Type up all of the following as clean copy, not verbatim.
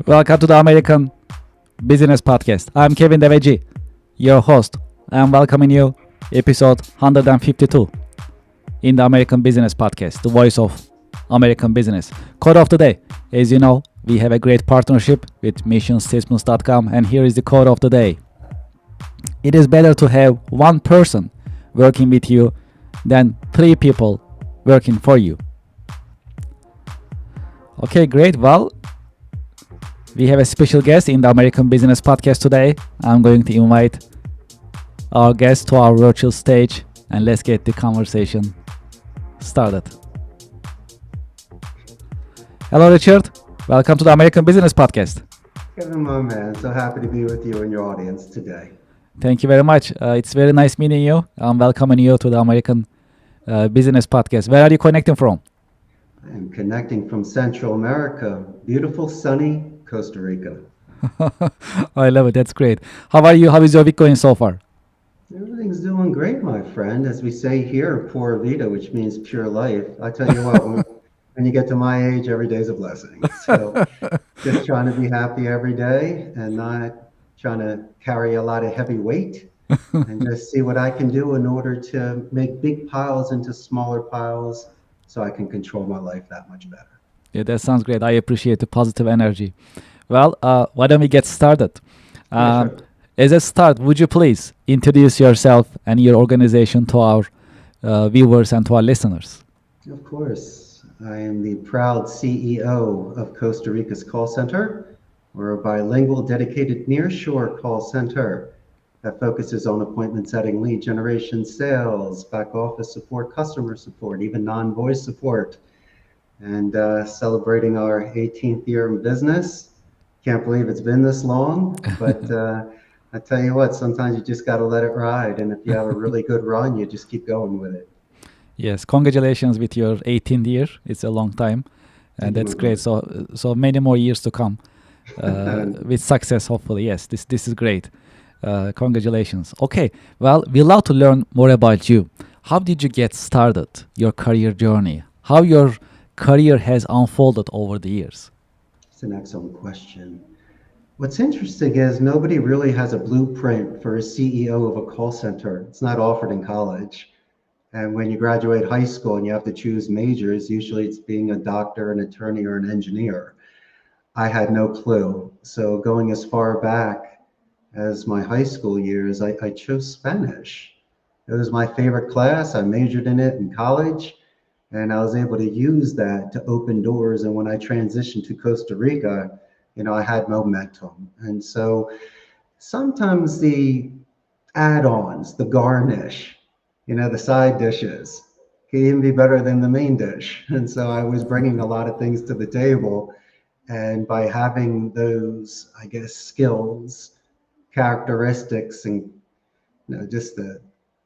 Welcome to the American Business Podcast. I'm Kevin Devecioglu, your host. I'm welcoming you, episode 152 in the American Business Podcast, the voice of American business. Quote of the day. As you know, we have a great partnership with missionstatements.com, and here is the quote of the day. It is better to have one person working with you than three people working for you. Okay, great. Well, we have a special guest in the American Business Podcast today. I'm going to invite our guest to our virtual stage and let's get the conversation started. Hello, Richard. Welcome to the American Business Podcast. Kevin, my man, so happy to be with you and your audience today. Thank you very much. It's very nice meeting you. I'm welcoming you to the American Business Podcast. Where are you connecting from? I'm connecting from Central America, beautiful, sunny Costa Rica. I love it. That's great. How are you? How is your week going so far? Everything's doing great, my friend. As we say here, pura vida, which means pure life. I tell you what, when you get to my age, every day's a blessing. So just trying to be happy every day and not trying to carry a lot of heavy weight and just see what I can do in order to make big piles into smaller piles so I can control my life that much better. Yeah, that sounds great. I appreciate the positive energy. Well, why don't we get started? Yeah, sure. As a start, would you please introduce yourself and your organization to our viewers and to our listeners? Of course. I am the proud CEO of Costa Rica's call center. We're a bilingual, dedicated nearshore call center that focuses on appointment setting, lead generation, sales, back office support, customer support, even non-voice support. And celebrating our 18th year in business. Can't believe it's been this long, but I tell you what, sometimes you just got to let it ride. And if you have a really good run, you just keep going with it. Yes, congratulations with your 18th year. It's a long time, and that's great. So many more years to come with success, hopefully. Yes, this is great. Congratulations. Okay, well, we love to learn more about you. How did you get started, your career journey? How your career has unfolded over the years? It's an excellent question. What's interesting is nobody really has a blueprint for a CEO of a call center. It's not offered in college. And when you graduate high school and you have to choose majors, usually it's being a doctor, an attorney, or an engineer. I had no clue. So going as far back as my high school years, I chose Spanish. It was my favorite class. I majored in it in college. And I was able to use that to open doors. And when I transitioned to Costa Rica, I had momentum. And so sometimes the add-ons, the garnish, the side dishes can even be better than the main dish. And so I was bringing a lot of things to the table. And by having those, I guess, skills, characteristics, and just the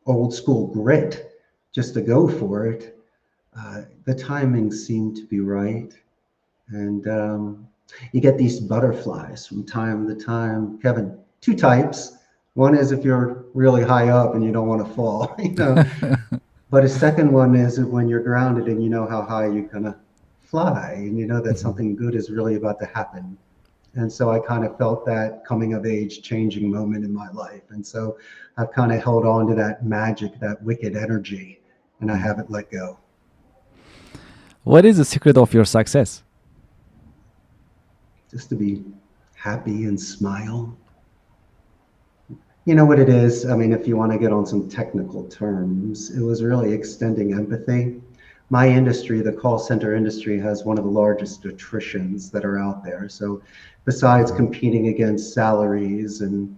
old school grit, just to go for it, the timing seemed to be right. And you get these butterflies from time to time. Kevin, two types. One is if you're really high up and you don't want to fall, But a second one is when you're grounded and you know how high you're going to fly and you know that something good is really about to happen. And so I kind of felt that coming of age changing moment in my life. And so I've kind of held on to that magic, that wicked energy, and I haven't let go. What is the secret of your success? Just to be happy and smile. You know what it is? I mean, if you want to get on some technical terms, it was really extending empathy. My industry, the call center industry, has one of the largest attritions that are out there. So besides competing against salaries and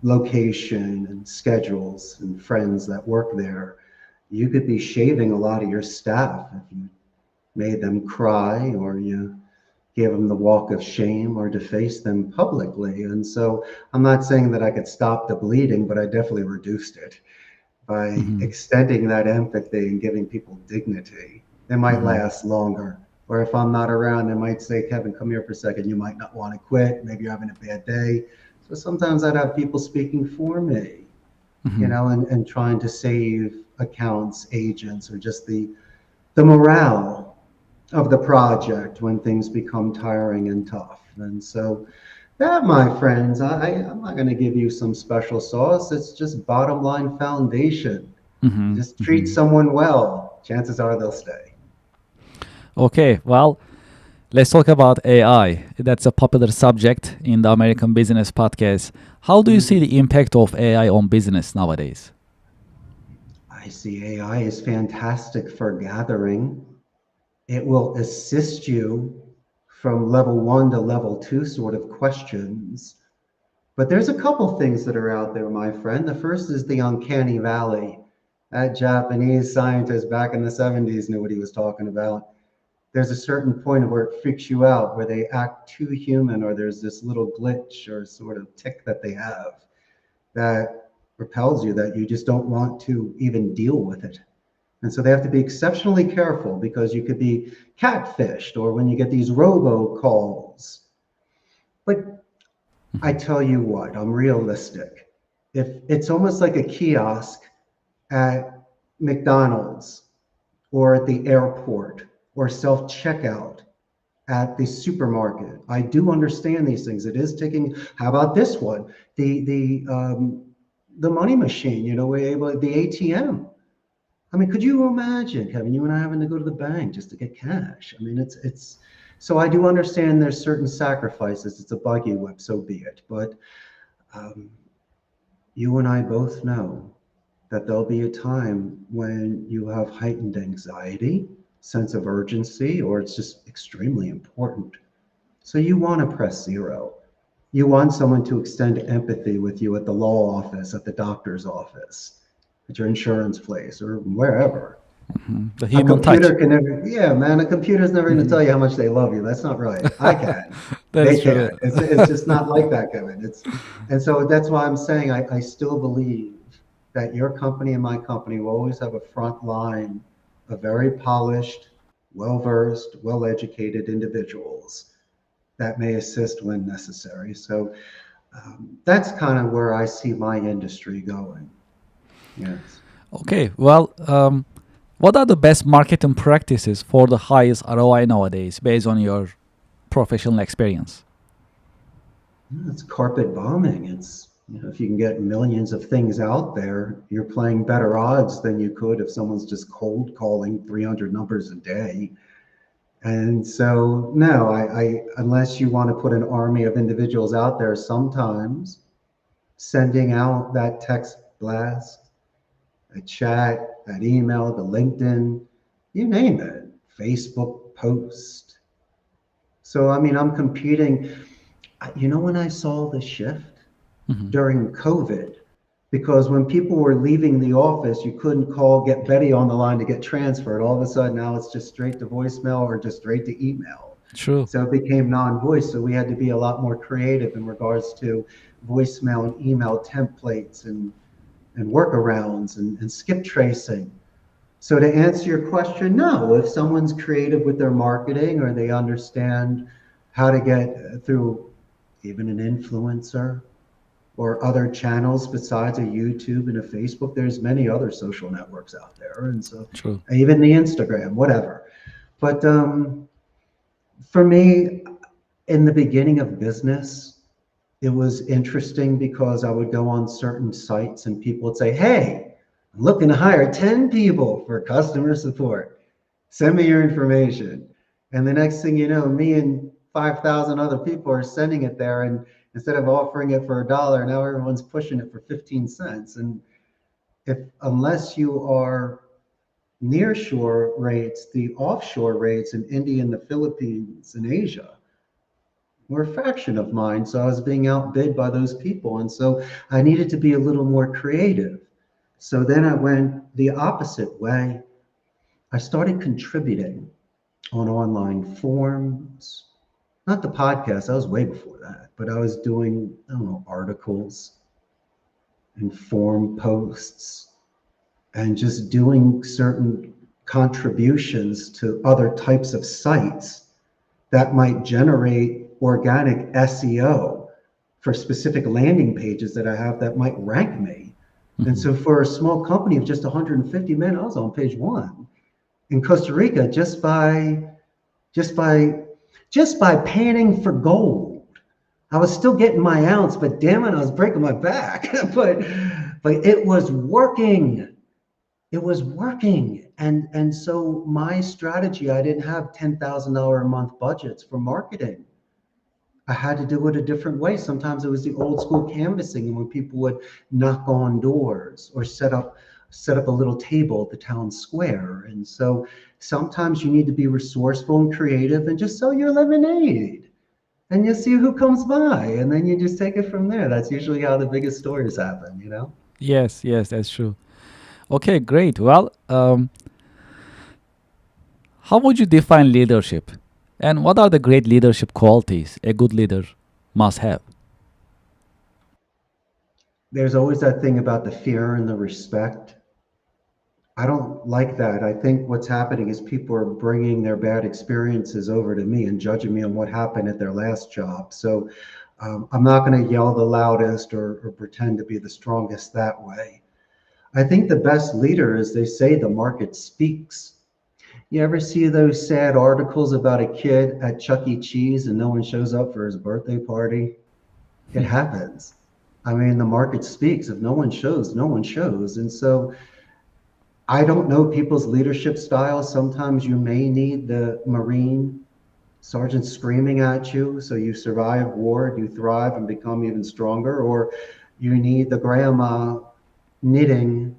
location and schedules and friends that work there, you could be shaving a lot of your staff if you made them cry or you gave them the walk of shame or deface them publicly. And so I'm not saying that I could stop the bleeding, but I definitely reduced it by extending that empathy and giving people dignity. They might last longer. Or if I'm not around, they might say, Kevin, come here for a second. You might not want to quit. Maybe you're having a bad day. So sometimes I'd have people speaking for me, and trying to save accounts, agents, or just the morale of the project when things become tiring and tough. And so that, my friends, I'm not going to give you some special sauce. It's just bottom line foundation. You Hmm. just treat Hmm. someone well, chances are they'll stay. Okay, well, let's talk about AI. That's a popular subject in the American Business Podcast. How do you see Mhm. the impact of AI on business nowadays? I see AI is fantastic for gathering. It will assist you from level one to level two sort of questions. But there's a couple things that are out there, my friend. The first is the uncanny valley. That Japanese scientist back in the 70s knew what he was talking about. There's a certain point where it freaks you out, where they act too human, or there's this little glitch or sort of tick that they have that repels you, that you just don't want to even deal with it. And so they have to be exceptionally careful because you could be catfished or when you get these robocalls. But I Mhm. tell you what, I'm realistic. If it's almost like a kiosk at McDonald's or at the airport or self checkout at the supermarket. I do understand these things. It is taking. How about this one? The money machine. You know, we're able the ATM. I mean, could you imagine, Kevin, you and I having to go to the bank just to get cash? I mean, it's. So I do understand there's certain sacrifices. It's a buggy whip, so be it. But um, you and I both know that there'll be a time when you have heightened anxiety, sense of urgency, or it's just extremely important. So you want to press zero. You want someone to extend empathy with you at the law office, at the doctor's office, at your insurance place, or wherever. Mhm. The A human touch. computer can never, yeah, man, a computer's never going to Mhm. tell you how much they love you. That's not right. I can. That They is can't. true. It's just not like that, Kevin. And so that's why I'm saying I still believe that your company and my company will always have a front line of very polished, well versed, well educated individuals that may assist when necessary. So that's kind of where I see my industry going. Yes. Okay, well, what are the best marketing practices for the highest ROI nowadays based on your professional experience? It's carpet bombing. It's, you know, if you can get millions of things out there, you're playing better odds than you could if someone's just cold calling 300 numbers a day. And so, no, unless you want to put an army of individuals out there, sometimes sending out that text blast, a chat, that email, the LinkedIn, you name it, Facebook post. So, I mean, I'm competing. You know, when I saw the shift Hmm. during COVID, because when people were leaving the office, you couldn't call, get Betty on the line to get transferred. All of a sudden, now it's just straight to voicemail or just straight to email. True. So it became non-voice. So we had to be a lot more creative in regards to voicemail and email templates and workarounds and skip tracing. So to answer your question, no, if someone's creative with their marketing or they understand how to get through even an influencer or other channels besides a YouTube and a Facebook, there's many other social networks out there. And so True. even the Instagram, whatever. But for me, in the beginning of business, it was interesting because I would go on certain sites and people would say, hey, I'm looking to hire 10 people for customer support. Send me your information. And the next thing you know, me and 5,000 other people are sending it there. And instead of offering it for $1, now everyone's pushing it for 15 cents. And if, unless you are nearshore rates, the offshore rates in India and the Philippines and Asia were a fraction of mine. So I was being outbid by those people. And so I needed to be a little more creative. So then I went the opposite way. I started contributing on online forums, not the podcast, that was way before that, but I was doing, I don't know, articles and forum posts and just doing certain contributions to other types of sites that might generate organic SEO for specific landing pages that I have that might rank me. And Hmm. so for a small company of just 150 men, I was on page one in Costa Rica just by just by panning for gold. I was still getting my ounce, but damn it, I was breaking my back. but it was working. It was working. And so my strategy, I didn't have $10,000 a month budgets for marketing. I had to do it a different way. Sometimes it was the old school canvassing, and when people would knock on doors or set up a little table at the town square. And so sometimes you need to be resourceful and creative and just sell your lemonade. And you see who comes by, and then you just take it from there. That's usually how the biggest stories happen, you know? Yes, yes, that's true. Okay, great. Well, how would you define leadership? And what are the great leadership qualities a good leader must have? There's always that thing about the fear and the respect. I don't like that. I think what's happening is people are bringing their bad experiences over to me and judging me on what happened at their last job. So I'm not going to yell the loudest or pretend to be the strongest that way. I think the best leader is they say the market speaks. You ever see those sad articles about a kid at Chuck E. Cheese and no one shows up for his birthday party? It happens. I mean, the market speaks. If no one shows, no one shows. And so I don't know people's leadership styles. Sometimes you may need the Marine sergeant screaming at you so you survive war, you thrive and become even stronger, or you need the grandma knitting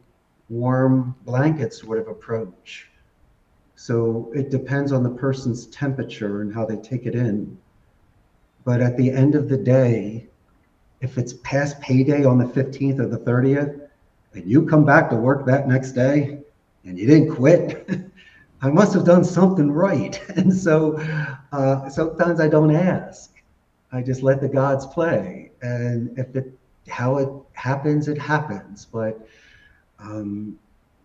warm blanket sort of approach. So it depends on the person's temperature and how they take it in. But at the end of the day, if it's past payday on the 15th or the 30th, and you come back to work that next day and you didn't quit, I must have done something right. And so sometimes I don't ask. I just let the gods play. And how it happens, it happens. But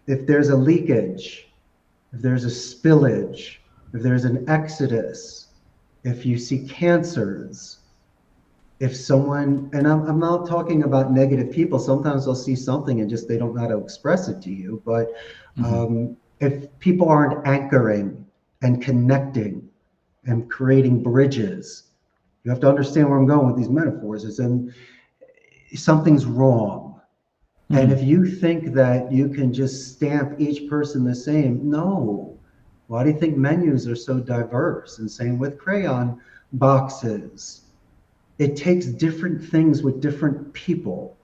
if there's a leakage, if there's a spillage, if there's an exodus, if you see cancers, if someone, and I'm not talking about negative people, sometimes they'll see something and just they don't know how to express it to you. But if people aren't anchoring and connecting and creating bridges, you have to understand where I'm going with these metaphors, is in something's wrong. And if you think that you can just stamp each person the same, no. Why do you think menus are so diverse? And same with crayon boxes. It takes different things with different people.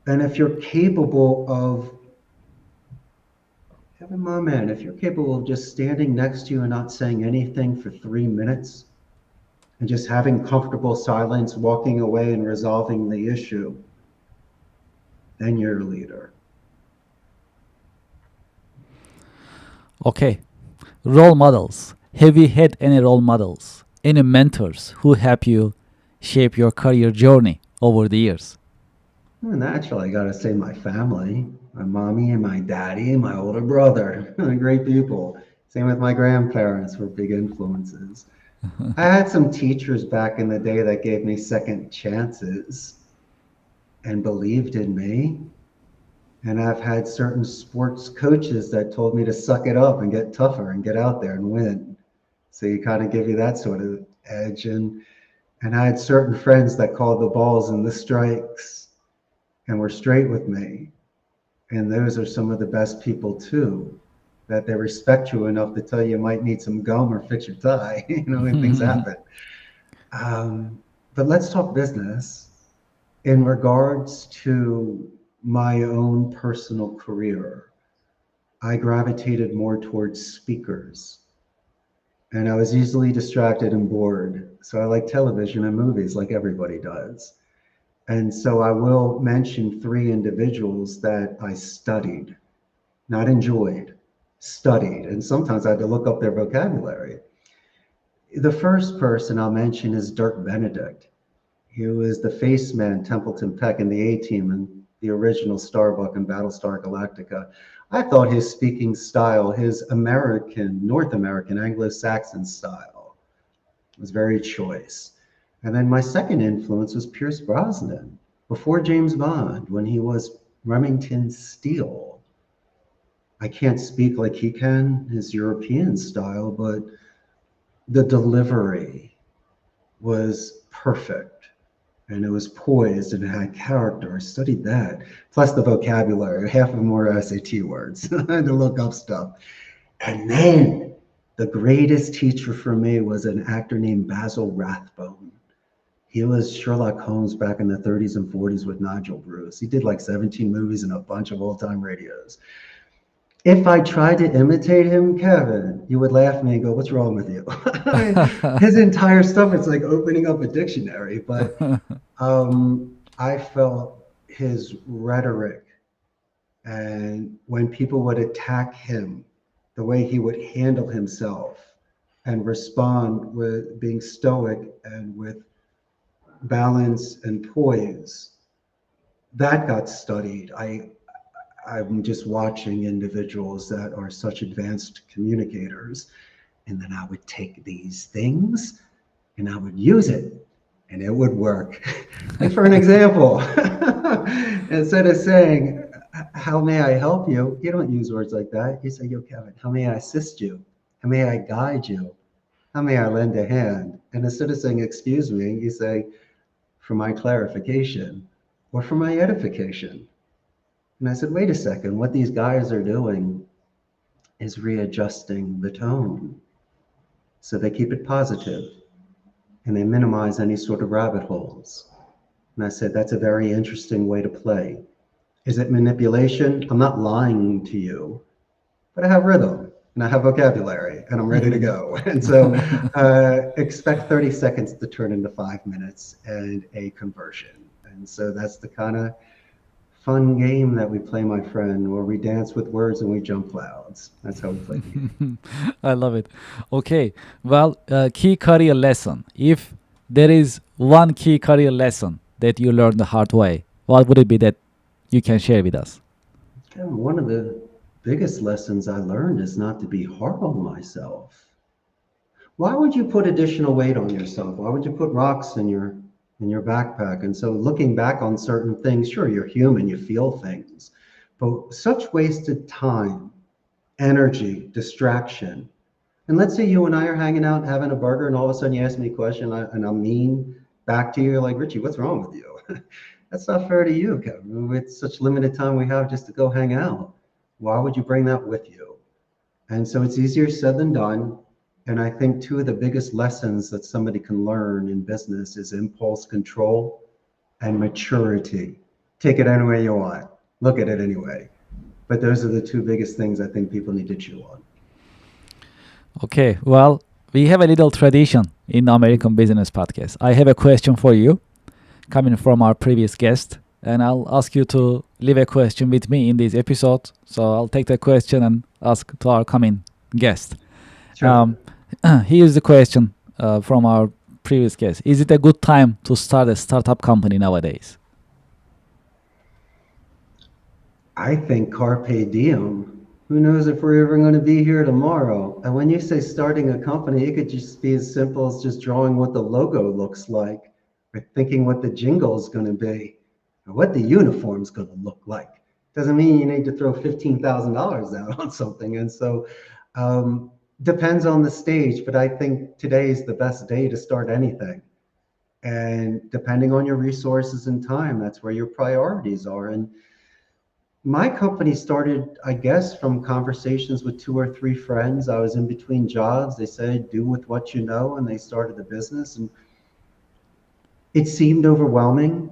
And if you're capable of, my man, if you're capable of just standing next to you and not saying anything for 3 minutes and just having comfortable silence, walking away and resolving the issue, then you're a leader. Okay. Role models. Have you had any role models? Any mentors who help you shape your career journey over the years? Well, naturally, I got to say my family, my mommy and my daddy and my older brother. Great people. Same with my grandparents, were big influences. I had some teachers back in the day that gave me second chances and believed in me. And I've had certain sports coaches that told me to suck it up and get tougher and get out there and win. So you kind of give you that sort of edge. And I had certain friends that called the balls and the strikes and were straight with me. And those are some of the best people too, that they respect you enough to tell you might need some gum or fix your tie, when things happen. But let's talk business. In regards to my own personal career, I gravitated more towards speakers. And I was easily distracted and bored. So I like television and movies like everybody does. And so I will mention three individuals that I studied, not enjoyed, studied. And sometimes I had to look up their vocabulary. The first person I'll mention is Dirk Benedict. He was the face man, Templeton Peck, in the A-Team and the original Starbuck and Battlestar Galactica. I thought his speaking style, his North American, Anglo-Saxon style, was very choice. And then my second influence was Pierce Brosnan, before James Bond, when he was Remington Steele. I can't speak like he can, his European style, but the delivery was perfect, and it was poised and it had character. I studied that. Plus the vocabulary, half of them were SAT words. I had to look up stuff. And then the greatest teacher for me was an actor named Basil Rathbone. He was Sherlock Holmes back in the 30s and 40s with Nigel Bruce. He did like 17 movies and a bunch of old-time radios. If I tried to imitate him, Kevin, you would laugh at me and go, "What's wrong with you?" I mean, his entire stuff, it's like opening up a dictionary. But I felt his rhetoric, and when people would attack him, the way he would handle himself and respond with being stoic and with balance and poise, that got studied. I'm just watching individuals that are such advanced communicators, and then I would take these things and I would use it and it would work. Like for an example, instead of saying, "How may I help you?" You don't use words like that. You say, "Yo, Kevin, how may I assist you? How may I guide you? How may I lend a hand?" And instead of saying, "Excuse me," you say, "For my clarification or for my edification." And I said, "Wait a second, what these guys are doing is readjusting the tone. So they keep it positive and they minimize any sort of rabbit holes." And I said, "That's a very interesting way to play. Is it manipulation? I'm not lying to you, but I have rhythm and I have vocabulary and I'm ready to go." And so expect 30 seconds to turn into 5 minutes and a conversion. And so that's the kind of fun game that we play, my friend, where we dance with words and we jump clouds. That's how we play the game. I love it. Okay. Well, key career lesson. If there is one key career lesson that you learned the hard way, what would it be that you can share with us? And one of the biggest lessons I learned is not to be hard on myself. Why would you put additional weight on yourself? Why would you put rocks in your backpack? And so looking back on certain things, sure, you're human, you feel things, but such wasted time, energy, distraction. And let's say you and I are hanging out having a burger, and all of a sudden you ask me a question, and I'm mean back to you. You're like, "Richie, what's wrong with you?" That's not fair to you, Kevin. With such limited time we have just to go hang out, why would you bring that with you? And so it's easier said than done. And I think two of the biggest lessons that somebody can learn in business is impulse control and maturity. Take it any way you want. Look at it anyway. But those are the two biggest things I think people need to chew on. Okay. Well, we have a little tradition in the American Business Podcast. I have a question for you coming from our previous guest, and I'll ask you to leave a question with me in this episode. So I'll take the question and ask to our coming guest. Sure. Here's the question from our previous guest. Is it a good time to start a startup company nowadays? I think carpe diem. Who knows if we're ever going to be here tomorrow? And when you say starting a company, it could just be as simple as just drawing what the logo looks like, or thinking what the jingle is going to be, or what the uniform's going to look like. Doesn't mean you need to throw $15,000 out on something. And so depends on the stage, but I think today is the best day to start anything. And depending on your resources and time, that's where your priorities are. And my company started, I guess, from conversations with two or three friends. I was in between jobs. They said, "Do with what you know," and they started the business. And it seemed overwhelming,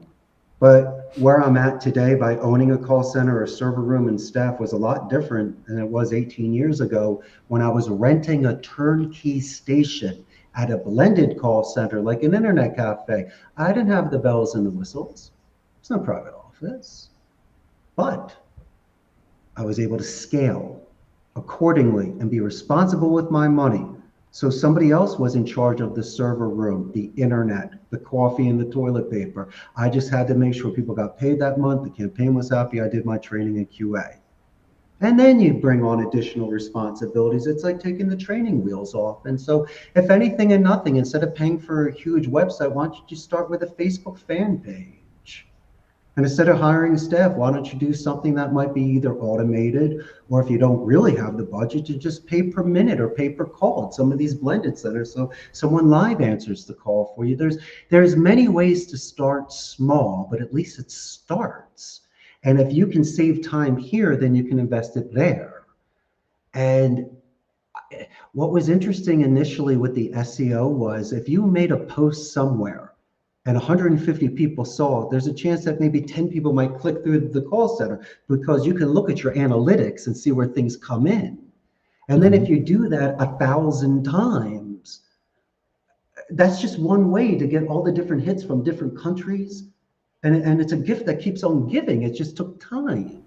but where I'm at today by owning a call center, a server room, and staff was a lot different than it was 18 years ago when I was renting a turnkey station at a blended call center, like an internet cafe. I didn't have the bells and the whistles. It's not a private office. But I was able to scale accordingly and be responsible with my money. So somebody else was in charge of the server room, the internet, the coffee, and the toilet paper. I just had to make sure people got paid that month. The campaign was happy. I did my training and QA. And then you bring on additional responsibilities. It's like taking the training wheels off. And so if anything and nothing, instead of paying for a huge website, why don't you just start with a Facebook fan page? And instead of hiring staff, why don't you do something that might be either automated, or if you don't really have the budget, to just pay per minute or pay per call at some of these blended centers, so someone live answers the call for you. There's many ways to start small, but at least it starts. And if you can save time here, then you can invest it there. And what was interesting initially with the SEO was, if you made a post somewhere and 150 people saw it, there's a chance that maybe 10 people might click through the call center, because you can look at your analytics and see where things come in. And then if you do that 1,000 times, that's just one way to get all the different hits from different countries. And it's a gift that keeps on giving. It just took time.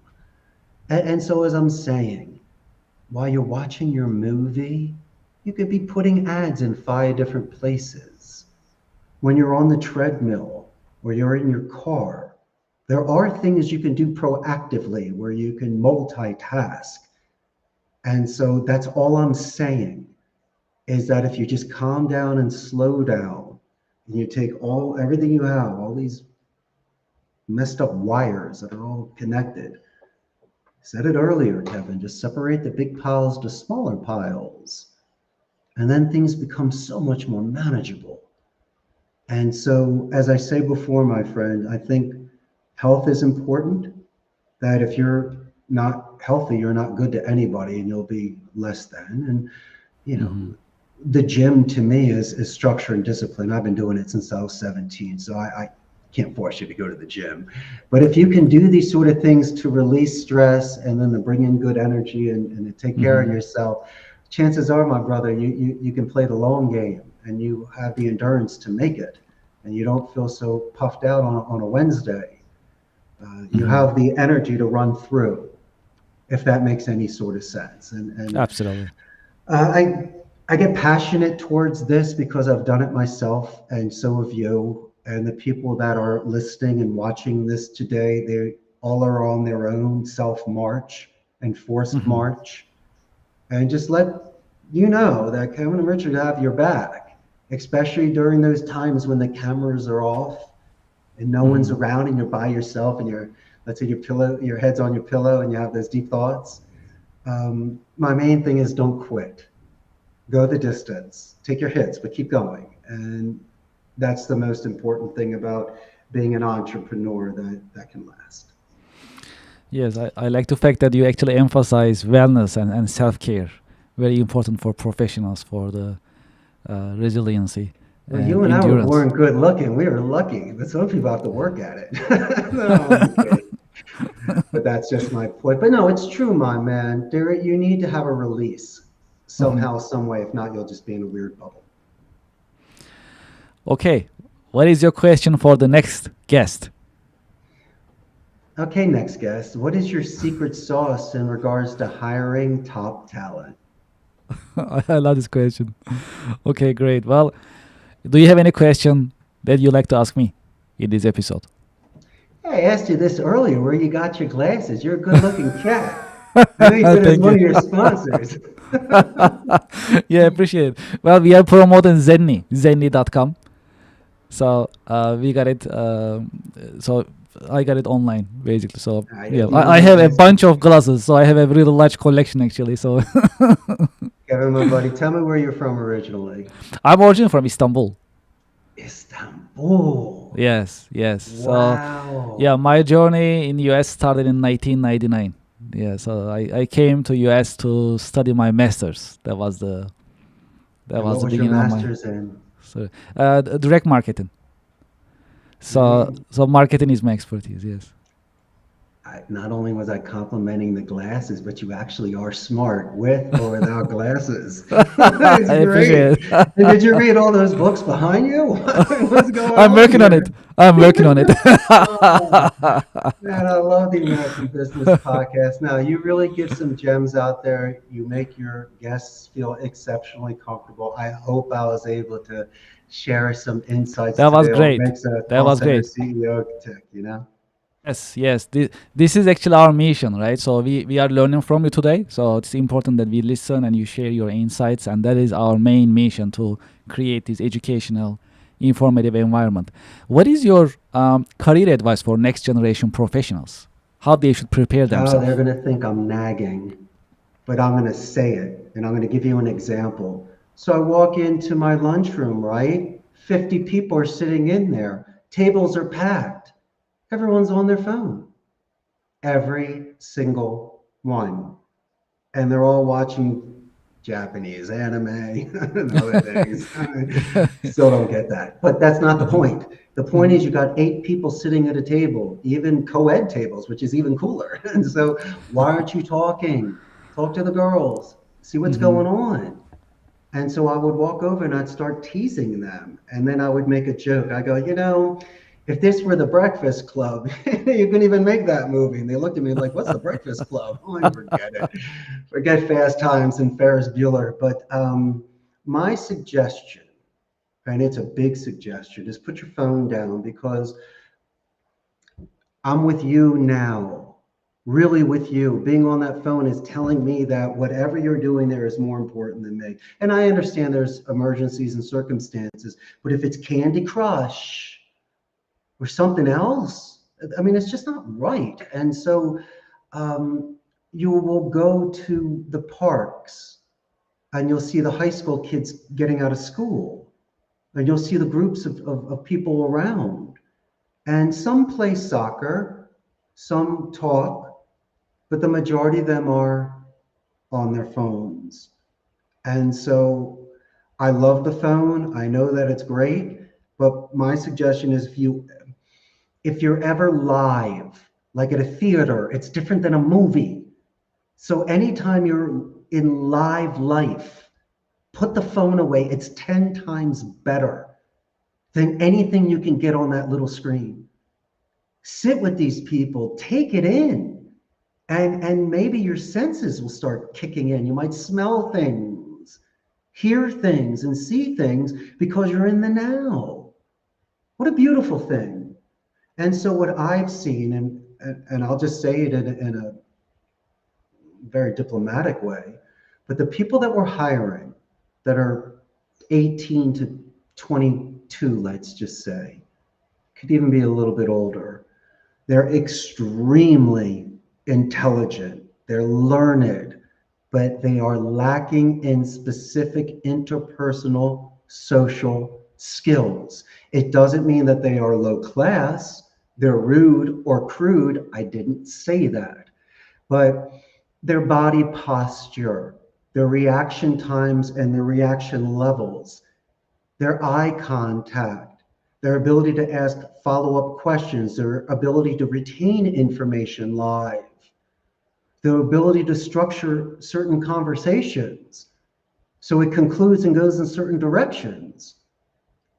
And so, as I'm saying, while you're watching your movie, you could be putting ads in 5 different places. When you're on the treadmill or you're in your car, there are things you can do proactively where you can multitask. And so that's all I'm saying, is that if you just calm down and slow down, and you take everything you have, all these messed up wires that are all connected. Said it earlier, Kevin, just separate the big piles to smaller piles. And then things become so much more manageable. And so, as I say before, my friend, I think health is important. That if you're not healthy, you're not good to anybody, and you'll be less than. And, the gym to me is structure and discipline. I've been doing it since I was 17. So I can't force you to go to the gym. But if you can do these sort of things to release stress, and then to bring in good energy, and to take care of yourself, chances are, my brother, you can play the long game, and you have the endurance to make it, and you don't feel so puffed out on a Wednesday. You have the energy to run through, if that makes any sort of sense. And Absolutely. I get passionate towards this because I've done it myself, and so have you. And the people that are listening and watching this today, they all are on their own self-march and forced march. And just let you know that Kevin and Richard have your back, especially during those times when the cameras are off and no one's around, and you're by yourself, and let's say your head's on your pillow, and you have those deep thoughts. My main thing is, don't quit. Go the distance. Take your hits, but keep going. And that's the most important thing about being an entrepreneur that can last. Yes, I like the fact that you actually emphasize wellness and self-care. Very important for professionals, for the resiliency. Well, you and endurance. I weren't good looking. We were lucky, but some people have to work at it. No, I'm kidding. But that's just my point. But no, it's true, my man. You need to have a release somehow, some way. If not, you'll just be in a weird bubble. Okay, what is your question for the next guest? Okay, next guest. What is your secret sauce in regards to hiring top talent? I love this question. Okay, great. Well, do you have any question that you'd like to ask me in this episode? Hey, I asked you this earlier, where you got your glasses. You're a good-looking cat. I know you did as one of your sponsors. Yeah, appreciate it. Well, we are promoting zenni.com. So we got it. So I got it online, basically. So yeah, I have a bunch of glasses. So I have a really large collection, actually. So Kevin, my buddy, tell me where you're from originally. I'm originally from Istanbul. Istanbul. Yes. Wow. So yeah, my journey in US started in 1999. Yeah, so I came to US to study my master's. That was the beginning your of my master's in? So direct marketing. So marketing is my expertise. Yes. Not only was I complimenting the glasses, but you actually are smart with or without glasses. That's I appreciate great. it. And did you read all those books behind you? What's going on? I'm working on it. Man, I love the American Business Podcast. Now, you really give some gems out there. You make your guests feel exceptionally comfortable. I hope I was able to share some insights. That was today. great. Makes a That was great. CEO tick, you know? Yes. This is actually our mission, right? So we are learning from you today. So it's important that we listen and you share your insights. And that is our main mission, to create this educational informative environment. What is your career advice for next generation professionals? How they should prepare Oh, themselves? they're going to think I'm nagging, but I'm going to say it, and I'm going to give you an example. So I walk into my lunchroom, right? 50 people are sitting in there. Tables are packed. Everyone's on their phone. Every single one. And they're all watching Japanese anime and other things. Still don't get that. But that's not the point. The point is you got 8 people sitting at a table, even co-ed tables, which is even cooler. And so why aren't you talking? Talk to the girls. See what's going on. And so I would walk over and I'd start teasing them. And then I would make a joke. I go, if this were the Breakfast Club, you couldn't even make that movie. And they looked at me like, what's the Breakfast Club? Oh, I forget it. Forget Fast Times and Ferris Bueller. But my suggestion, and it's a big suggestion, is put your phone down, because I'm with you now, really with you. Being on that phone is telling me that whatever you're doing there is more important than me. And I understand there's emergencies and circumstances, but if it's Candy Crush or something else, I mean, it's just not right. And so you will go to the parks and you'll see the high school kids getting out of school, and you'll see the groups of people around. And some play soccer, some talk, but the majority of them are on their phones. And so I love the phone. I know that it's great, but my suggestion is if you're ever live, like at a theater, it's different than a movie. So anytime you're in live life, put the phone away. It's 10 times better than anything you can get on that little screen. Sit with these people, take it in, and maybe your senses will start kicking in. You might smell things, hear things, and see things because you're in the now. What a beautiful thing. And so what I've seen, and I'll just say it in a very diplomatic way, but the people that we're hiring that are 18 to 22, let's just say, could even be a little bit older, they're extremely intelligent, they're learned, but they are lacking in specific interpersonal social skills. It doesn't mean that they are low class, they're rude or crude. I didn't say that. But their body posture, their reaction times and their reaction levels, their eye contact, their ability to ask follow-up questions, their ability to retain information live, their ability to structure certain conversations so it concludes and goes in certain directions.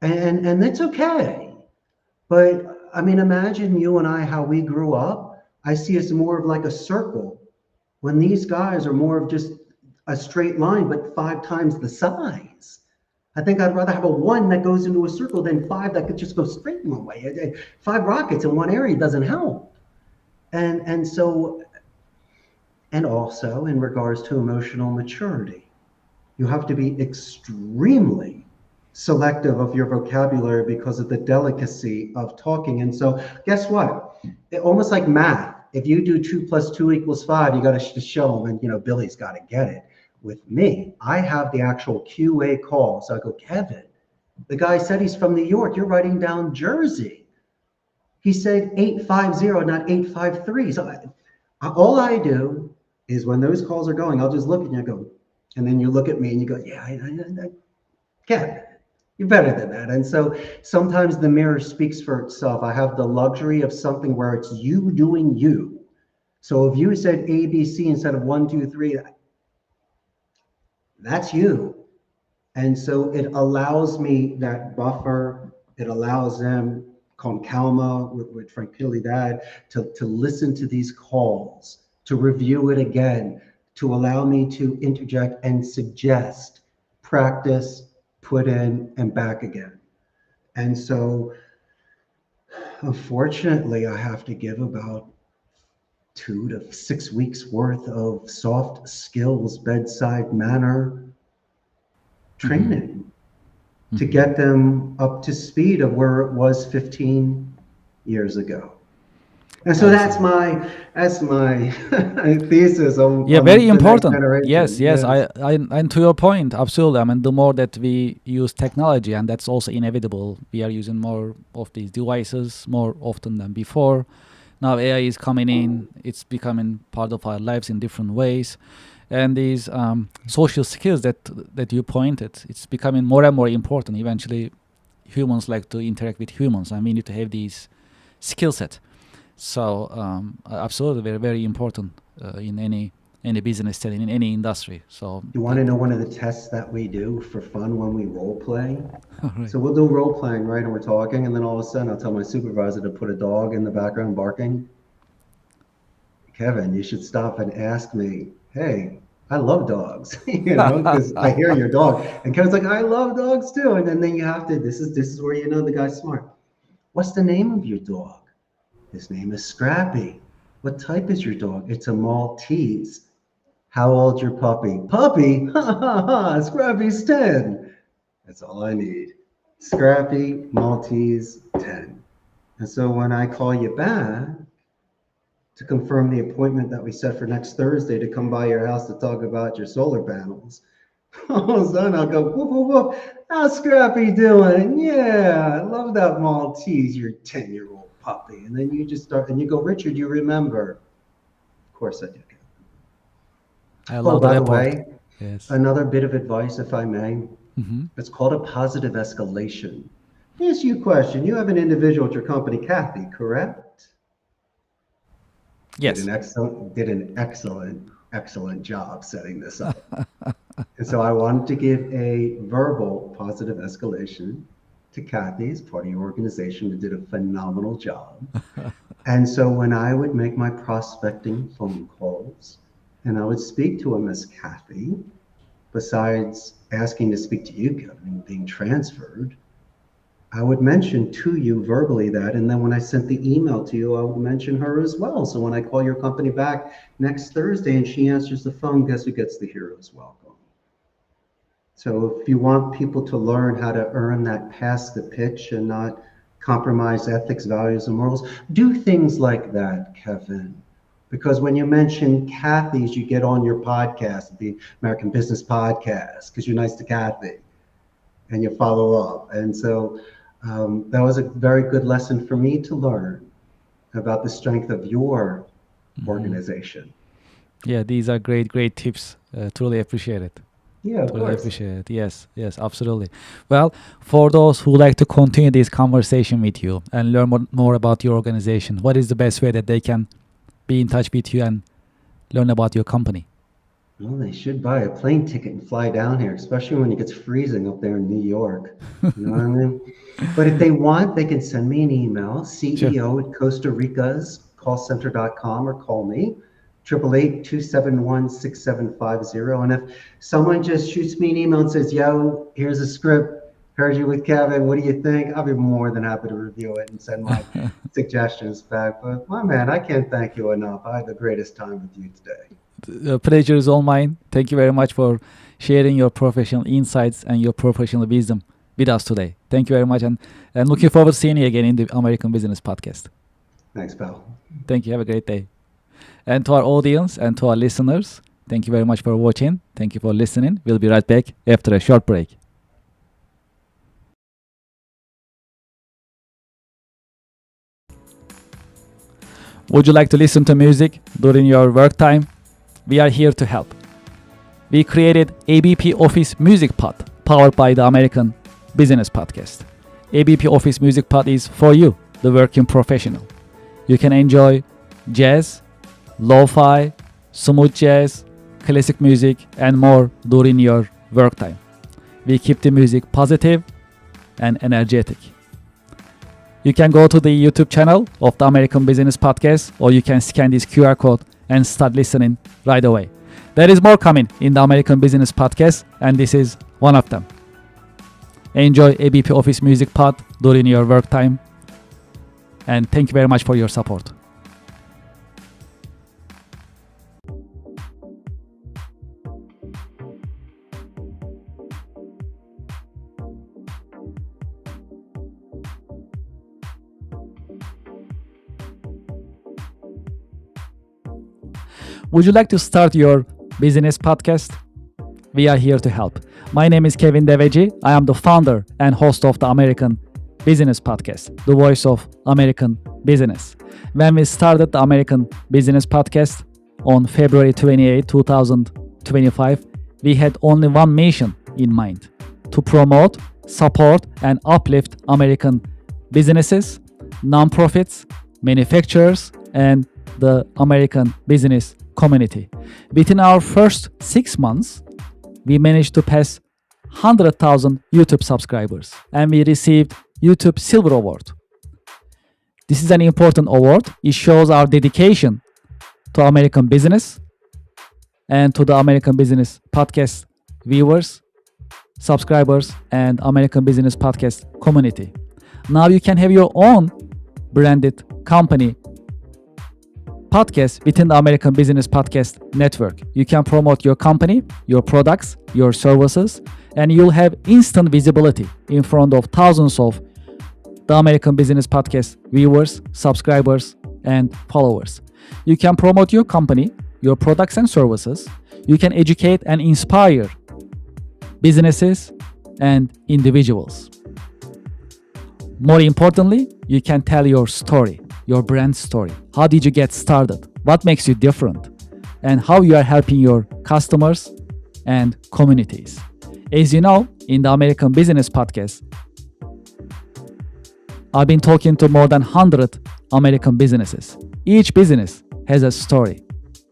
And it's okay. But I mean, imagine you and I, how we grew up. I see us more of like a circle, when these guys are more of just a straight line, but 5 times the size. I think I'd rather have a 1 that goes into a circle than 5 that could just go straight one way. 5 rockets in one area doesn't help. And so, and also in regards to emotional maturity, you have to be extremely selective of your vocabulary because of the delicacy of talking. And so guess what? Almost like math. If you do 2 plus 2 equals 5, you got to show them, and Billy's got to get it. With me, I have the actual QA call. So I go, Kevin, the guy said he's from New York. You're writing down Jersey. He said 850, not 853. So all I do is when those calls are going, I'll just look at you and go, and then you look at me and you go, yeah, I Kevin, you're better than that. And so sometimes the mirror speaks for itself. I have the luxury of something where it's you doing you. So if you said ABC instead of 1, 2, 3, that's you. And so it allows me that buffer. It allows them, con calma, with tranquilidad, to listen to these calls, to review it again, to allow me to interject and suggest, practice, put in, and back again. And so, unfortunately, I have to give about 2 to 6 weeks worth of soft skills, bedside manner training. to get them up to speed of where it was 15 years ago. And so that's my thesis Yeah, on very the next important. generation. Yes. Yes. And to your point, absolutely. I mean, the more that we use technology, and that's also inevitable, we are using more of these devices more often than before. Now AI is coming in; it's becoming part of our lives in different ways, and these social skills that you pointed, it's becoming more and more important. Eventually, humans like to interact with humans, and we need to have these skill set. So absolutely, very very important in any business setting in any industry. So You want to know one of the tests that we do for fun when we role play? right. So we'll do role playing, right? And we're talking, and then all of a sudden I'll tell my supervisor to put a dog in the background barking. Kevin, you should stop and ask me, hey, I love dogs, because I hear your dog. And Kevin's like, I love dogs too. And then you have to, this is where you know the guy's smart. What's the name of your dog? His name is Scrappy. What type is your dog? It's a Maltese. How old's your puppy? Puppy? Ha ha ha, Scrappy's 10. That's all I need. Scrappy, Maltese, 10. And so when I call you back to confirm the appointment that we set for next Thursday to come by your house to talk about your solar panels, all of a sudden I'll go, whoop, whoop, whoop. How's Scrappy doing? Yeah, I love that Maltese, your 10-year-old puppy. And then you just start, and you go, Richard, you remember? Of course I do. I Oh, love the by the report. way, Yes. another bit of advice, if I may. Hmm. It's called a positive escalation. Let me ask you a question. You have an individual at your company, Kathy, correct? Yes. Did an excellent job setting this up. And so I wanted to give a verbal positive escalation to Kathy as part of your organization who did a phenomenal job. And so when I would make my prospecting phone calls and I would speak to him as Kathy, besides asking to speak to you, Kevin, and being transferred, I would mention to you verbally that, and then when I sent the email to you, I would mention her as well. So when I call your company back next Thursday and she answers the phone, guess who gets the hero's welcome? So if you want people to learn how to earn that past the pitch and not compromise ethics, values, and morals, do things like that, Kevin. Because when you mention Kathy's, you get on your podcast, the American Business Podcast, because you're nice to Kathy and you follow up. And so that was a very good lesson for me to learn about the strength of your organization. Yeah, these are great tips. Truly appreciate it. Yeah, of Truly course. appreciate it. Yes, absolutely. Well, for those who like to continue this conversation with you and learn more about your organization, what is the best way that they can be in touch with you and learn about your company? Well, they should buy a plane ticket and fly down here, especially when it gets freezing up there in New York. You know what I mean? But if they want, they can send me an email, Sure. CEO at Costa Rica's callcenter.com, or call me, 888-271-6750. And if someone just shoots me an email and says, yo, here's a script, heard you with Kevin, what do you think? I'll be more than happy to review it and send my suggestions back. But my man, I can't thank you enough. I had the greatest time with you today. The pleasure is all mine. Thank you very much for sharing your professional insights and your professional wisdom with us today. Thank you very much, and looking forward to seeing you again in the American Business Podcast. Thanks, pal. Thank you. Have a great day. And to our audience and to our listeners, thank you very much for watching. Thank you for listening. We'll be right back after a short break. Would you like to listen to music during your work time? We are here to help. We created ABP Office Music Pod, powered by the American Business Podcast. ABP Office Music Pod is for you, the working professional. You can enjoy jazz, lo-fi, smooth jazz, classic music, and more during your work time. We keep the music positive and energetic. You can go to the YouTube channel of the American Business Podcast, or you can scan this QR code and start listening right away. There is more coming in the American Business Podcast, and this is one of them. Enjoy ABP Office Music Pod during your work time, and thank you very much for your support. Would you like to start your business podcast? We are here to help. My name is Kevin Deveci. I am the founder and host of the American Business Podcast, the voice of American business. When we started the American Business Podcast on February 28, 2025, we had only one mission in mind: to promote, support, and uplift American businesses, nonprofits, manufacturers, and the American business community. Within our first 6 months, we managed to pass 100,000 YouTube subscribers, and we received YouTube Silver Award. This is an important award. It shows our dedication to American business and to the American Business Podcast viewers, subscribers, and American Business Podcast community. Now you can have your own branded company podcast within the American Business Podcast network. You can promote your company, your products, your services, and you'll have instant visibility in front of thousands of the American Business Podcast viewers, subscribers, and followers. You can promote your company, your products and services. You can educate and inspire businesses and individuals. More importantly, you can tell your story, your brand story. How did you get started? What makes you different? And how you are helping your customers and communities. As you know, in the American Business Podcast, I've been talking to more than 100 American businesses. Each business has a story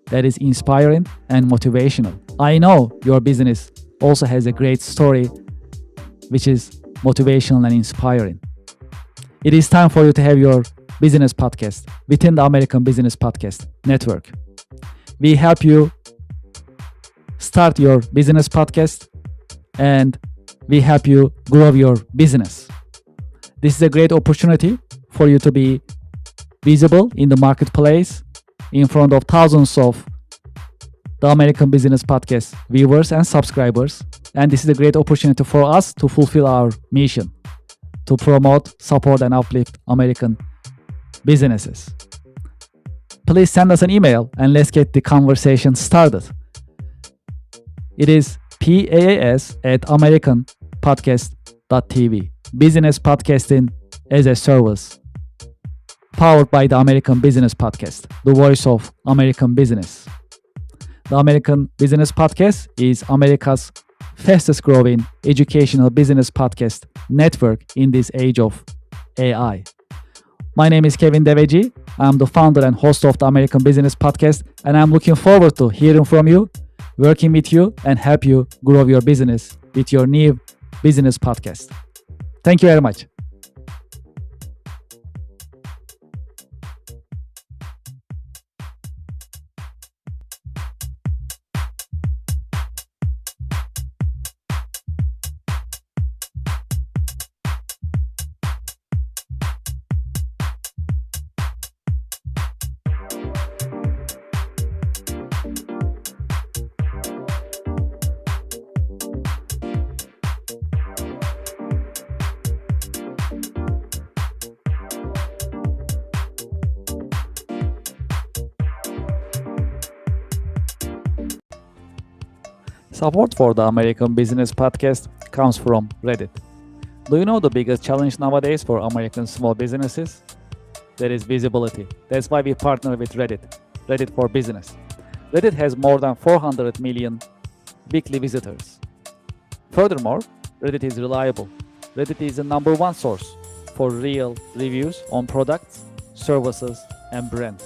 that is inspiring and motivational. I know your business also has a great story which is motivational and inspiring. It is time for you to have your business podcast within the American Business Podcast network. We help you start your business podcast and we help you grow your business. This is a great opportunity for you to be visible in the marketplace in front of thousands of the American Business Podcast viewers and subscribers. And this is a great opportunity for us to fulfill our mission to promote, support, and uplift American businesses. Please send us an email and let's get the conversation started. It is paas@americanpodcast.tv. Business podcasting as a service, powered by the American Business Podcast, the voice of American business. The American Business Podcast is America's fastest growing educational business podcast network in this age of AI. My name is Kevin Deveci. I'm the founder and host of the American Business Podcast, and I'm looking forward to hearing from you, working with you, and help you grow your business with your new business podcast. Thank you very much. Support for the American Business Podcast comes from Reddit. Do you know the biggest challenge nowadays for American small businesses? That is visibility. That's why we partner with Reddit, Reddit for Business. Reddit has more than 400 million weekly visitors. Furthermore, Reddit is reliable. Reddit is the number one source for real reviews on products, services, and brands.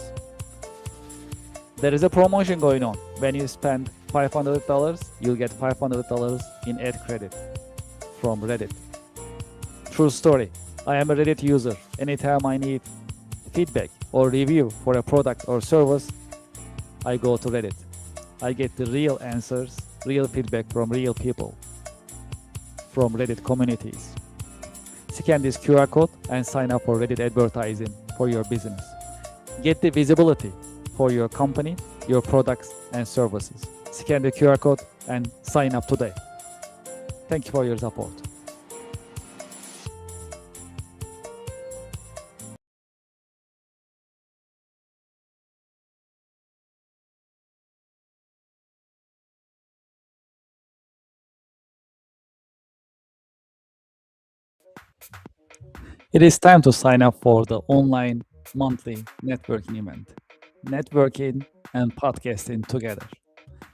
There is a promotion going on. When you spend $500, you'll get $500 in ad credit from Reddit. True story. I am a Reddit user. Anytime I need feedback or review for a product or service, I go to Reddit. I get the real answers, real feedback from real people, from Reddit communities. Scan this QR code and sign up for Reddit advertising for your business. Get the visibility for your company, your products and services. Scan the QR code and sign up today. Thank you for your support. It is time to sign up for the online monthly networking event. Networking and podcasting together.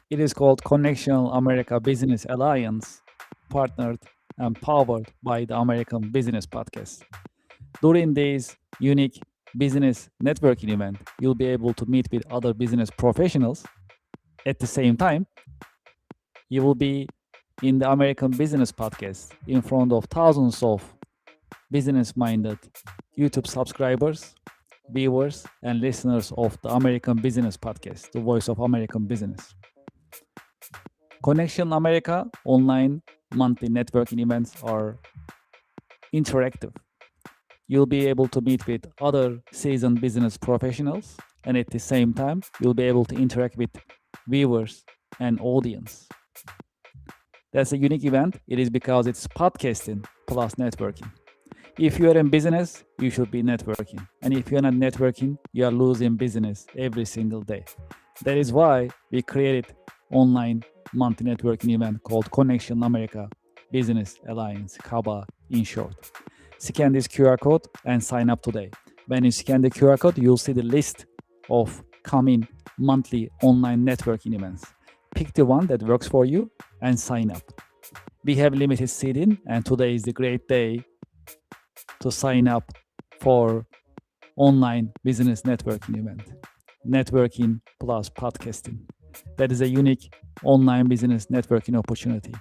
It is called Connection America Business Alliance, partnered and powered by the American Business Podcast. During this unique business networking event, you'll be able to meet with other business professionals. At the same time, you will be in the American Business Podcast in front of thousands of business-minded YouTube subscribers, viewers, and listeners of the American Business Podcast, the voice of American business. Connection America online monthly networking events are interactive. You'll be able to meet with other seasoned business professionals, and at the same time, you'll be able to interact with viewers and audience. That's a unique event. It is because it's podcasting plus networking. If you are in business, you should be networking. And if you're not networking, you are losing business every single day. That is why we created online monthly networking event called Connection America Business Alliance, CABA in short. Scan this QR code and sign up today. When you scan the QR code, you'll see the list of coming monthly online networking events. Pick the one that works for you and sign up. We have limited seating, and today is the great day to sign up for online business networking event. Networking plus podcasting. That is a unique online business networking opportunity.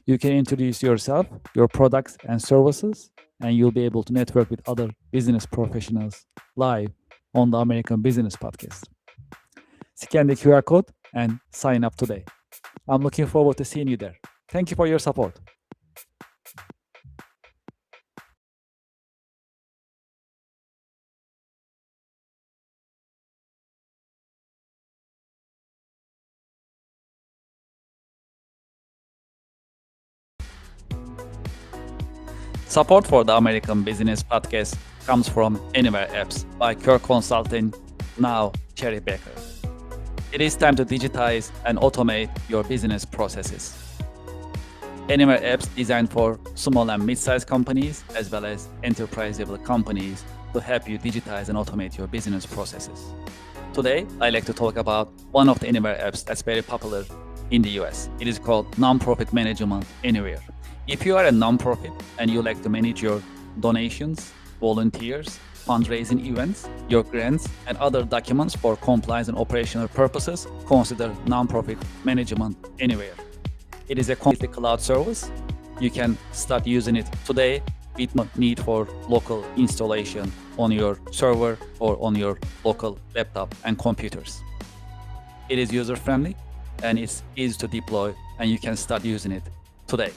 You can introduce yourself, your products and services, and you'll be able to network with other business professionals live on the American Business Podcast. Scan the QR code and sign up today. I'm looking forward to seeing you there. Thank you for your support. Support for the American Business Podcast comes from Anywhere Apps by Kirk Consulting, now Cherry Baker. It is time to digitize and automate your business processes. Anywhere Apps designed for small and mid-sized companies as well as enterprise-level companies to help you digitize and automate your business processes. Today, I'd like to talk about one of the Anywhere apps that's very popular in the US. It is called Nonprofit Management Anywhere. If you are a nonprofit and you like to manage your donations, volunteers, fundraising events, your grants, and other documents for compliance and operational purposes, consider Nonprofit Management Anywhere. It is a completely cloud service. You can start using it today with no need for local installation on your server or on your local laptop and computers. It is user-friendly and it's easy to deploy, and you can start using it today.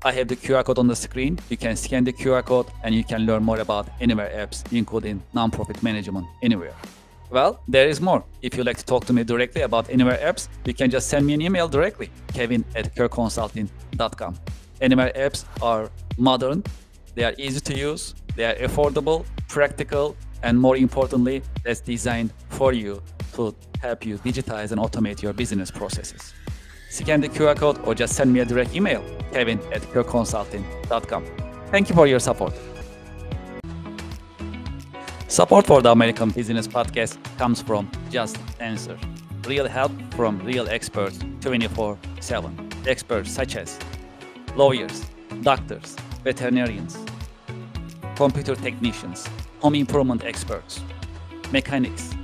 I have the QR code on the screen. You can scan the QR code and you can learn more about Anywhere apps, including Nonprofit Management Anywhere. Well, there is more. If you'd like to talk to me directly about Anywhere apps, you can just send me an email directly, kevin@kirkconsulting.com. Anywhere apps are modern, they are easy to use, they are affordable, practical, and more importantly, that's designed for you to help you digitize and automate your business processes. Scan the QR code or just send me a direct email, kevin@kirkconsulting.com. Thank you for your support. Support for the American Business Podcast comes from Just Answer. Real help from real experts 24/7. Experts such as lawyers, doctors, veterinarians, computer technicians, home improvement experts, mechanics,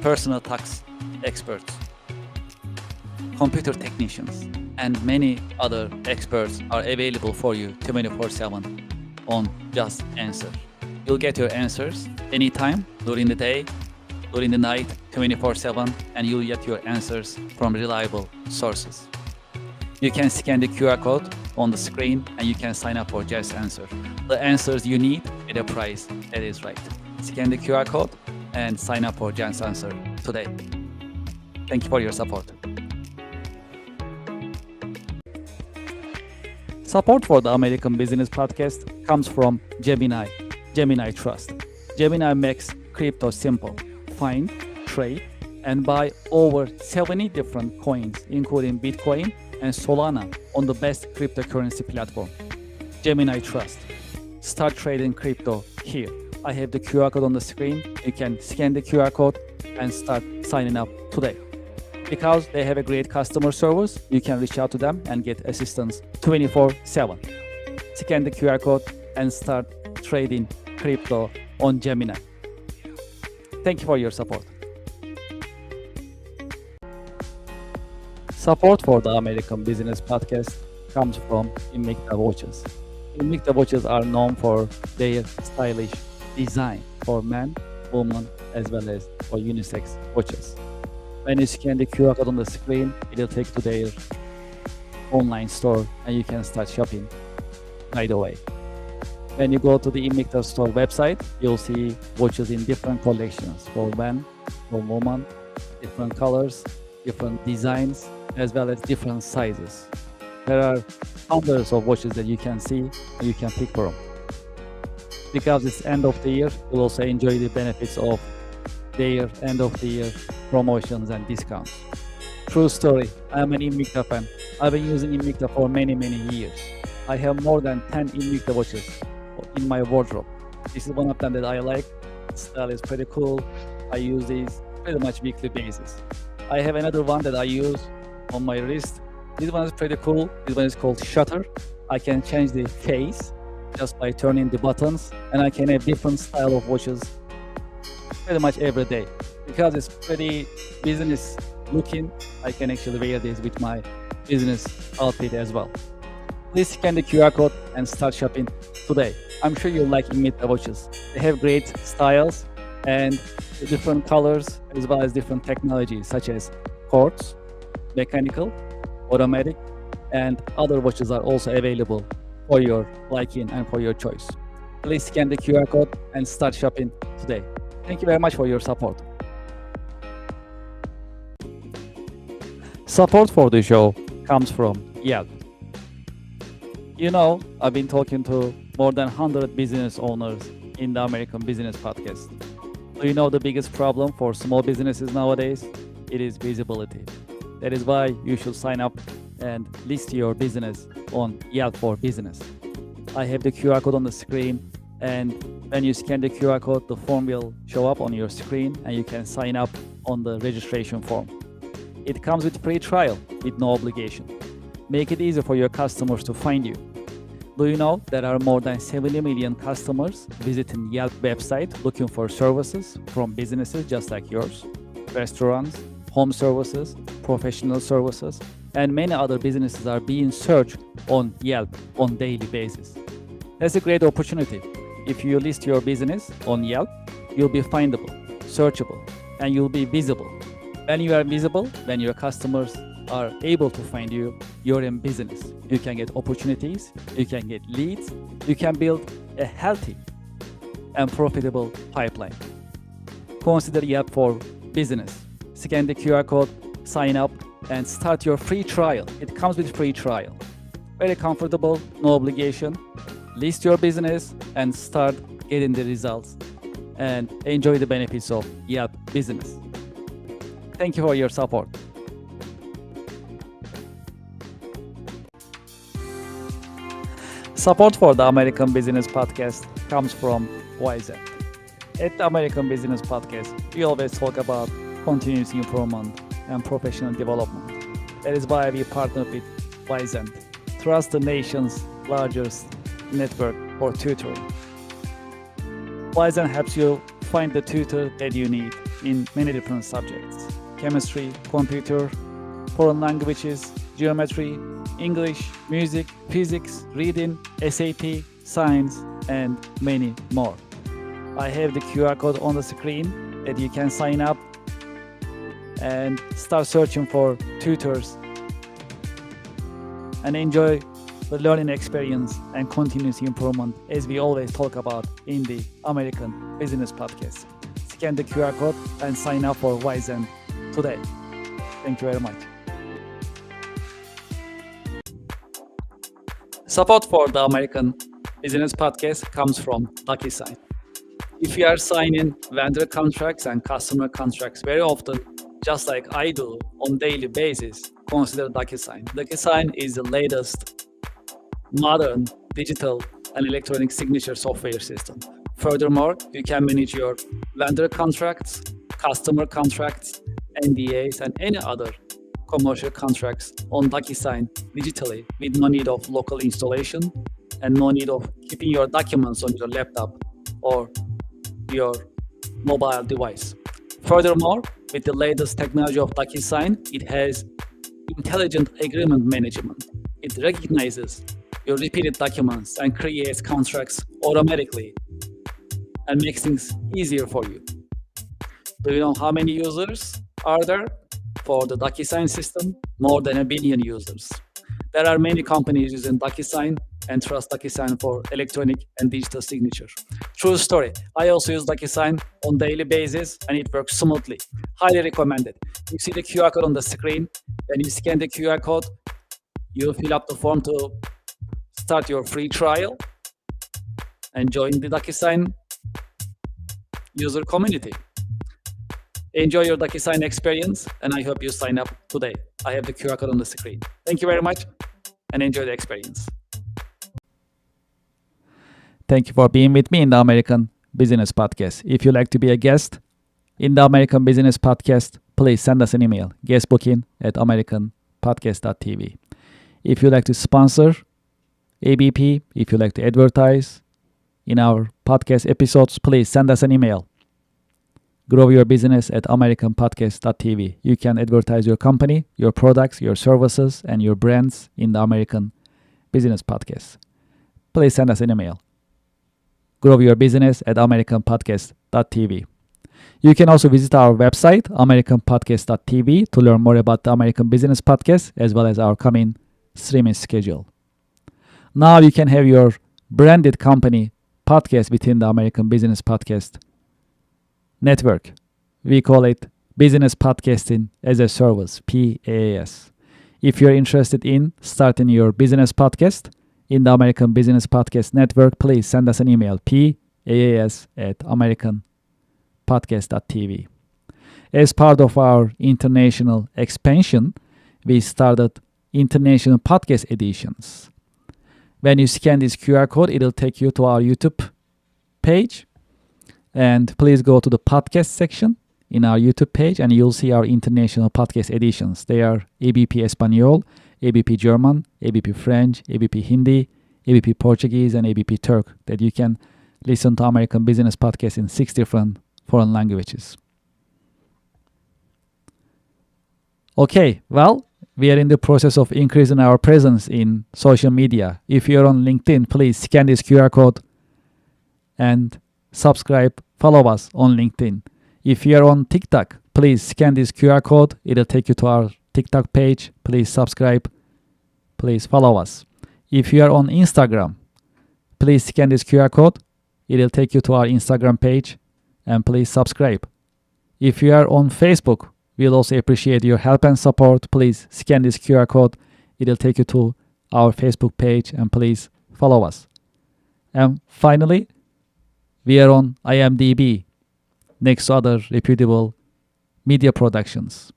personal tax experts, computer technicians, and many other experts are available for you 24/7 on Just Answer. You'll get your answers anytime, during the day, during the night, 24/7, and you'll get your answers from reliable sources. You can scan the QR code on the screen and you can sign up for Just Answer. The answers you need at a price that is right. Scan the QR code and sign up for Just Answer today. Thank you for your support. Support for the American Business Podcast comes from Gemini Trust. Gemini makes crypto simple. Find, trade, and buy over 70 different coins, including Bitcoin and Solana, on the best cryptocurrency platform. Gemini Trust. start trading crypto here. I have the QR code on the screen. You can scan the QR code and start signing up today. Because they have a great customer service, you can reach out to them and get assistance 24/7. Scan the QR code and start trading crypto on Gemini. Thank you for your support. Support for the American Business Podcast comes from Invicta watches. Invicta watches are known for their stylish design for men, women, as well as for unisex watches. When you scan the QR code on the screen, it will take to their online store and you can start shopping right away. When you go to the Invicta store website, you'll see watches in different collections for men, for women, different colors, different designs, as well as different sizes. There are hundreds of watches that you can see and you can pick from. Because it's end of the year, you'll also enjoy the benefits of their end of the year promotions and discounts. True story, I'm an Invicta fan. I've been using Invicta for many years. I have more than 10 Invicta watches in my wardrobe. This is one of them that I like. The style is pretty cool. I use these pretty much weekly basis. I have another one that I use on my wrist. This one is pretty cool. This one is called Shutter. I can change the face just by turning the buttons, and I can have different style of watches pretty much every day. Because it's pretty business looking, I can actually wear this with my business outfit as well. Please scan the QR code and start shopping today. I'm sure you'll like Invicta watches. They have great styles and different colors as well as different technologies such as quartz, mechanical, automatic, and other watches are also available for your liking and for your choice. Please scan the QR code and start shopping today. Thank you very much for your support. Support for the show comes from Yelp. You know, I've been talking to more than 100 business owners in the American Business Podcast. Do you know the biggest problem for small businesses nowadays? It is visibility. That is why you should sign up and list your business on Yelp for Business. I have the QR code on the screen, and when you scan the QR code, the form will show up on your screen and you can sign up on the registration form. It comes with free trial with no obligation. Make it easy for your customers to find you. Do you know there are more than 70 million customers visiting Yelp website looking for services from businesses just like yours? Restaurants, home services, professional services, and many other businesses are being searched on Yelp on daily basis. That's a great opportunity. If you list your business on Yelp, you'll be findable, searchable, and you'll be visible. When you are visible, when your customers are able to find you, you're in business. You can get opportunities, you can get leads, you can build a healthy and profitable pipeline. Consider Yelp for Business. Scan the QR code, sign up, and start your free trial. It comes with free trial. Very comfortable, no obligation. List your business and start getting the results and enjoy the benefits of Yelp Business. Thank you for your support. Support for the American Business Podcast comes from Wizen. At the American Business Podcast, we always talk about continuous improvement and professional development. That is why we partner with Wizen, trust the nation's largest network for tutoring. Wizen helps you find the tutor that you need in many different subjects: chemistry, computer, foreign languages, geometry, English, music, physics, reading, SAT, science, and many more. I have the QR code on the screen that you can sign up and start searching for tutors and enjoy the learning experience and continuous improvement as we always talk about in the American Business Podcast. Scan the QR code and sign up for Wizen today. Thank you very much. Support for the American Business Podcast comes from DocuSign. If you are signing vendor contracts and customer contracts very often, just like I do on daily basis, consider DocuSign. DocuSign is the latest modern digital an electronic signature software system. Furthermore, you can manage your vendor contracts, customer contracts, NDAs, and any other commercial contracts on DocuSign digitally with no need of local installation and no need of keeping your documents on your laptop or your mobile device. Furthermore, with the latest technology of DocuSign, it has intelligent agreement management. It recognizes your repeated documents and creates contracts automatically and makes things easier for you. Do you know how many users are there for the DocuSign system? More than 1 billion users. There are many companies using DocuSign and trust DocuSign for electronic and digital signature. True story. I also use DocuSign on daily basis and it works smoothly. Highly recommended. You see the QR code on the screen. When you scan the QR code, you fill up the form to start your free trial and join the DocuSign user community. Enjoy your DocuSign experience, and I hope you sign up today. I have the QR code on the screen. Thank you very much, and enjoy the experience. Thank you for being with me in the American Business Podcast. If you'd like to be a guest in the American Business Podcast, please send us an email, guestbooking@americanpodcast.tv. If you'd like to sponsor ABP, if you'd like to advertise in our podcast episodes, please send us an email. growyourbusiness@americanpodcast.tv. You can advertise your company, your products, your services, and your brands in the American Business Podcast. Please send us an email. growyourbusiness@americanpodcast.tv. You can also visit our website, americanpodcast.tv, to learn more about the American Business Podcast as well as our coming streaming schedule. Now you can have your branded company podcast within the American Business Podcast network. We call it Business Podcasting as a Service, PaaS. If you're interested in starting your business podcast in the American Business Podcast network, please send us an email, paas@americanpodcast.tv. As part of our international expansion, we started international podcast editions. When you scan this QR code, it'll take you to our YouTube page. And please go to the podcast section in our YouTube page and you'll see our international podcast editions. They are ABP Espanol, ABP German, ABP French, ABP Hindi, ABP Portuguese, and ABP Turk, that you can listen to American Business Podcast in 6 different foreign languages. Okay, well, we are in the process of increasing our presence in social media. If you're on LinkedIn, please scan this QR code and subscribe, follow us on LinkedIn. If you're on TikTok, please scan this QR code. It'll take you to our TikTok page. Please subscribe. Please follow us. If you are on Instagram, please scan this QR code. It'll take you to our Instagram page and please subscribe. If you are on Facebook, we'll also appreciate your help and support. Please scan this QR code. It'll take you to our Facebook page and please follow us. And finally, we are on IMDb, next to other reputable media productions.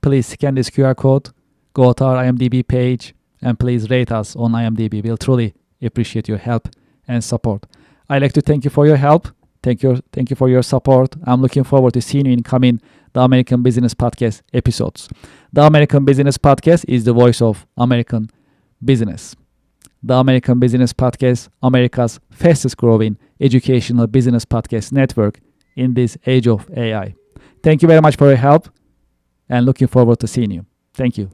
Please scan this QR code, go to our IMDb page, and please rate us on IMDb. We'll truly appreciate your help and support. I'd like to thank you for your help. Thank you for your support. I'm looking forward to seeing you in coming the American Business Podcast episodes. The American Business Podcast is the voice of American business. The American Business Podcast, America's fastest growing educational business podcast network in this age of AI. Thank you very much for your help and looking forward to seeing you. Thank you.